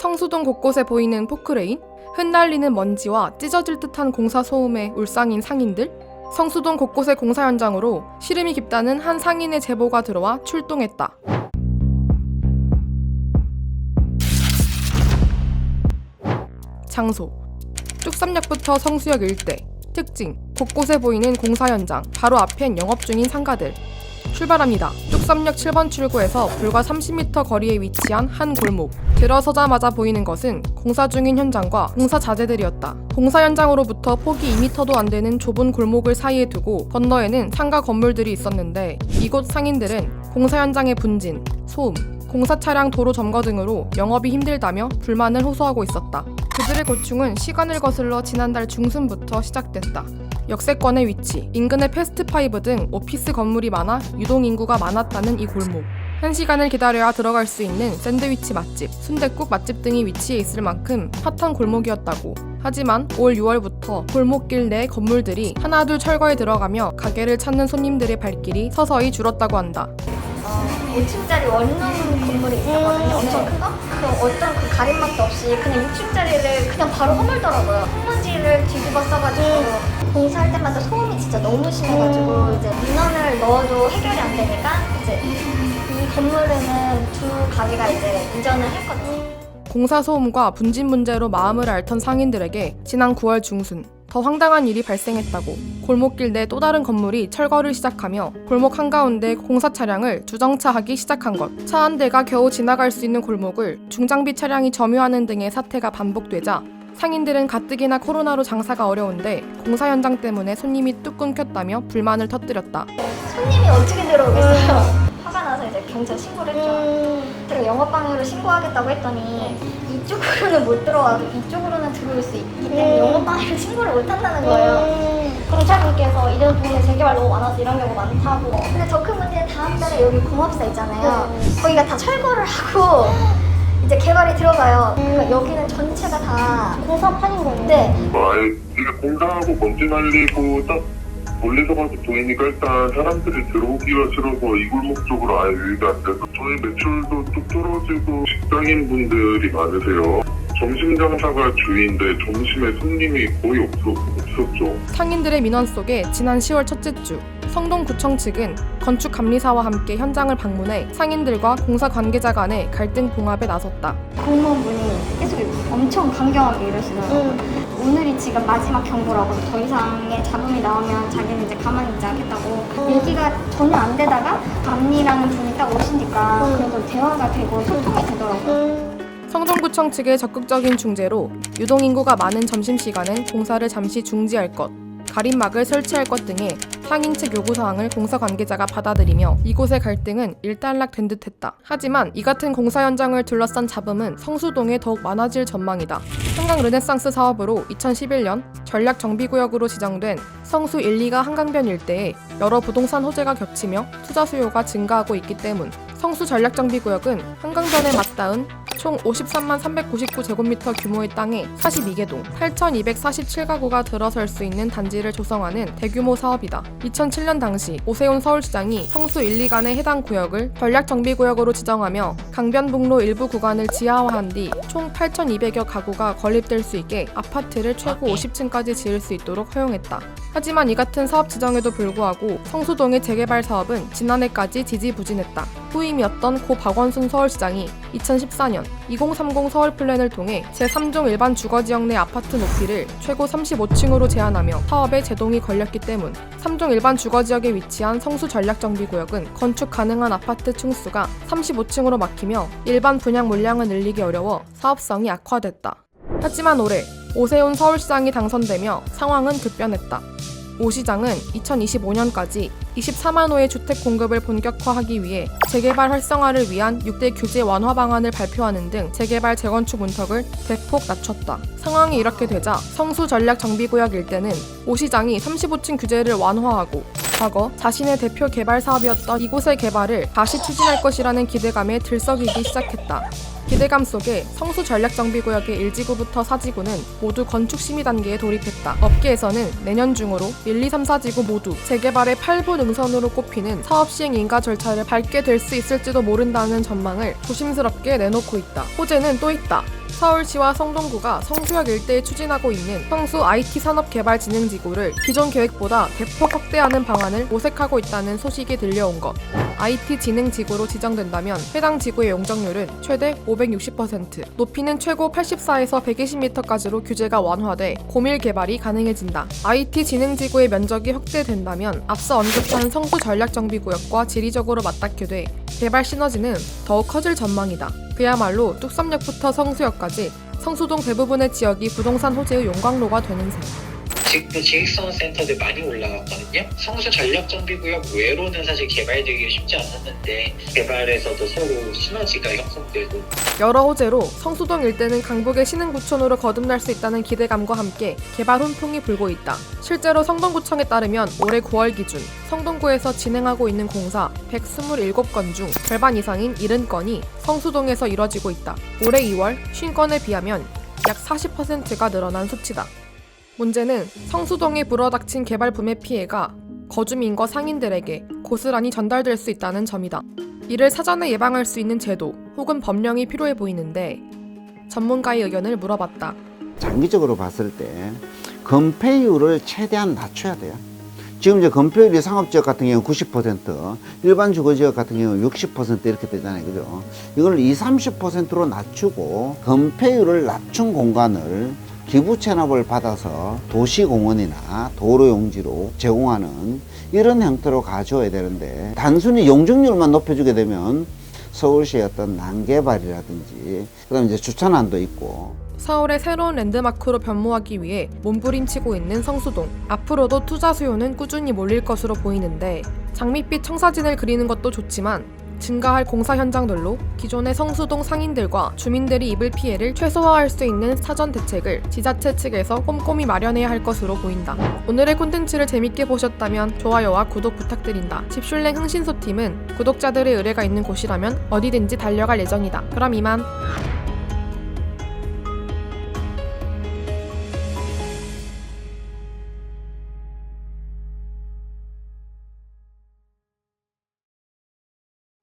성수동 곳곳에 보이는 포크레인, 흩날리는 먼지와 찢어질 듯한 공사 소음에 울상인 상인들, 성수동 곳곳의 공사 현장으로 시름이 깊다는 한 상인의 제보가 들어와 출동했다. 장소: 뚝섬역부터 성수역 일대. 특징: 곳곳에 보이는 공사 현장, 바로 앞엔 영업 중인 상가들. 출발합니다. 뚝섬역 7번 출구에서 불과 30m 거리에 위치한 한 골목. 들어서자마자 보이는 것은 공사 중인 현장과 공사 자재들이었다. 공사 현장으로부터 폭이 2m도 안 되는 좁은 골목을 사이에 두고 건너에는 상가 건물들이 있었는데, 이곳 상인들은 공사 현장의 분진, 소음, 공사 차량 도로 점거 등으로 영업이 힘들다며 불만을 호소하고 있었다. 그들의 고충은 시간을 거슬러 지난달 중순부터 시작됐다. 역세권의 위치, 인근의 패스트파이브 등 오피스 건물이 많아 유동인구가 많았다는 이 골목. 1시간을 기다려야 들어갈 수 있는 샌드위치 맛집, 순댓국 맛집 등이 위치해 있을 만큼 핫한 골목이었다고. 하지만 올 6월부터 골목길 내 건물들이 하나둘 철거에 들어가며 가게를 찾는 손님들의 발길이 서서히 줄었다고 한다. 5층짜리 원룸 건물이 있었거든요. 엄청 큰 거? 그럼 어떤 그 가림막도 없이 그냥 6층짜리를 그냥 바로 허물더라고요. 흙먼지를 뒤집어 써가지고 공사할 때마다 소음이 진짜 너무 심해가지고 이제 민원을 넣어도 해결이 안 되니까 이제 이 건물에는 두 가게가 이제 이전을 했거든요. 공사 소음과 분진 문제로 마음을 앓던 상인들에게 지난 9월 중순 더 황당한 일이 발생했다고. 골목길 내 또 다른 건물이 철거를 시작하며 골목 한가운데 공사 차량을 주정차하기 시작한 것. 차 한 대가 겨우 지나갈 수 있는 골목을 중장비 차량이 점유하는 등의 사태가 반복되자 상인들은 가뜩이나 코로나로 장사가 어려운데 공사 현장 때문에 손님이 뚝 끊겼다며 불만을 터뜨렸다. 손님이 어떻게 들어오겠어요? 화가 나서 이제 경찰 신고를 했죠. 제가 영업방해로 신고하겠다고 했더니 이쪽으로는 못 들어와도 이쪽으로는 들어올 수 있기 때문에 영업방해로 신고를 못 한다는 거예요. 경찰분께서 이런 동네 재개발 너무 많아서 이런 경우 많다고. 근데 더 큰 문제는 다음 달에 여기 공업사 있잖아요. 거기가 다 철거를 하고 이제 개발이 들어가요. 그러니까 여기는 전체가 다 공사판인 거예요. 네. 이게 공사하고 먼지 날리고 딱 멀리서 봐도 보이니까 일단 사람들이 들어오기가 싫어서 이 골목 쪽으로 아예 유입이 안 돼서 저희 매출도 뚝 떨어지고 직장인 분들이 많으세요. 점심 장사가 주인데 점심에 손님이 거의 없었죠. 상인들의 민원 속에 지난 10월 첫째 주 성동구청 측은 건축감리사와 함께 현장을 방문해 상인들과 공사 관계자 간의 갈등 봉합에 나섰다. 공무원분이 계속 엄청 강경하게 이러시더라고요. 오늘이 지금 마지막 경고라고 더 이상의 잡음이 나오면 자기는 이제 가만히 있지 않겠다고 얘기가 전혀 안 되다가 감리라는 분이 딱 오시니까 그래도 대화가 되고 소통이 되더라고요. 성동구청 측의 적극적인 중재로 유동인구가 많은 점심시간엔 공사를 잠시 중지할 것, 가림막을 설치할 것 등의 상인 측 요구사항을 공사 관계자가 받아들이며 이곳의 갈등은 일단락된 듯했다. 하지만 이 같은 공사 현장을 둘러싼 잡음은 성수동에 더욱 많아질 전망이다. 한강 르네상스 사업으로 2011년 전략정비구역으로 지정된 성수 1, 2가 한강변 일대에 여러 부동산 호재가 겹치며 투자 수요가 증가하고 있기 때문 성수 전략정비구역은 한강변에 맞닿은 총 53만 399제곱미터 규모의 땅에 42개동 8,247가구가 들어설 수 있는 단지를 조성하는 대규모 사업이다. 2007년 당시 오세훈 서울시장이 성수 1, 2간의 해당 구역을 전략정비구역으로 지정하며 강변북로 일부 구간을 지하화한 뒤 총 8,200여 가구가 건립될 수 있게 아파트를 최고 50층까지 지을 수 있도록 허용했다. 하지만 이 같은 사업 지정에도 불구하고 성수동의 재개발 사업은 지난해까지 지지부진했다. 후임이었던 고 박원순 서울시장이 2014년 2030 서울 플랜을 통해 제3종 일반 주거지역 내 아파트 높이를 최고 35층으로 제한하며 사업에 제동이 걸렸기 때문 3종 일반 주거지역에 위치한 성수 전략정비구역은 건축 가능한 아파트 층수가 35층으로 막히며 일반 분양 물량을 늘리기 어려워 사업성이 악화됐다. 하지만 올해 오세훈 서울시장이 당선되며 상황은 급변했다. 오 시장은 2025년까지 24만 호의 주택 공급을 본격화하기 위해 재개발 활성화를 위한 6대 규제 완화 방안을 발표하는 등 재개발 재건축 문턱을 대폭 낮췄다. 상황이 이렇게 되자 성수 전략 정비구역 일대는 오 시장이 35층 규제를 완화하고 과거 자신의 대표 개발 사업이었던 이곳의 개발을 다시 추진할 것이라는 기대감에 들썩이기 시작했다. 기대감 속에 성수 전략정비구역의 1지구부터 4지구는 모두 건축 심의 단계에 돌입했다. 업계에서는 내년 중으로 1, 2, 3, 4지구 모두 재개발의 8부 능선으로 꼽히는 사업 시행 인가 절차를 밟게 될 수 있을지도 모른다는 전망을 조심스럽게 내놓고 있다. 호재는 또 있다. 서울시와 성동구가 성수역 일대에 추진하고 있는 성수 IT산업개발진흥지구를 기존 계획보다 대폭 확대하는 방안을 모색하고 있다는 소식이 들려온 것. IT진흥지구로 지정된다면 해당 지구의 용적률은 최대 560%, 높이는 최고 84에서 120m까지로 규제가 완화돼 고밀 개발이 가능해진다. IT진흥지구의 면적이 확대된다면 앞서 언급한 성수 전략정비구역과 지리적으로 맞닿게 돼 개발 시너지는 더욱 커질 전망이다. 그야말로 뚝섬역부터 성수역까지 성수동 대부분의 지역이 부동산 호재의 용광로가 되는 셈. 지금도 지식성 센터들 많이 올라갔거든요. 성수 전략정비구역 외로는 사실 개발되기 쉽지 않았는데 개발에서도 서로 시너지가 형성되고 여러 호재로 성수동 일대는 강북의 신흥구촌으로 거듭날 수 있다는 기대감과 함께 개발 훈풍이 불고 있다. 실제로 성동구청에 따르면 올해 9월 기준 성동구에서 진행하고 있는 공사 127건 중 절반 이상인 70건이 성수동에서 이뤄지고 있다. 올해 2월 50건에 비하면 약 40%가 늘어난 수치다. 문제는 성수동에 불어닥친 개발 붐의 피해가 거주민과 상인들에게 고스란히 전달될 수 있다는 점이다. 이를 사전에 예방할 수 있는 제도 혹은 법령이 필요해 보이는데 전문가의 의견을 물어봤다. 장기적으로 봤을 때 건폐율을 최대한 낮춰야 돼요. 지금 이제 건폐율이 상업지역 같은 경우 90%, 일반 주거지역 같은 경우 60% 이렇게 되잖아요. 그죠? 이걸 20-30%로 낮추고 건폐율을 낮춘 공간을 기부 체납을 받아서 도시공원이나 도로용지로 제공하는 이런 형태로 가져와야 되는데 단순히 용적률만 높여주게 되면 서울시의 어떤 난개발이라든지 그다음에 이제 주차난도 있고 서울의 새로운 랜드마크로 변모하기 위해 몸부림치고 있는 성수동. 앞으로도 투자 수요는 꾸준히 몰릴 것으로 보이는데 장밋빛 청사진을 그리는 것도 좋지만 증가할 공사 현장들로 기존의 성수동 상인들과 주민들이 입을 피해를 최소화할 수 있는 사전 대책을 지자체 측에서 꼼꼼히 마련해야 할 것으로 보인다. 오늘의 콘텐츠를 재밌게 보셨다면 좋아요와 구독 부탁드린다. 집슐랭 흥신소팀은 구독자들의 의뢰가 있는 곳이라면 어디든지 달려갈 예정이다. 그럼 이만.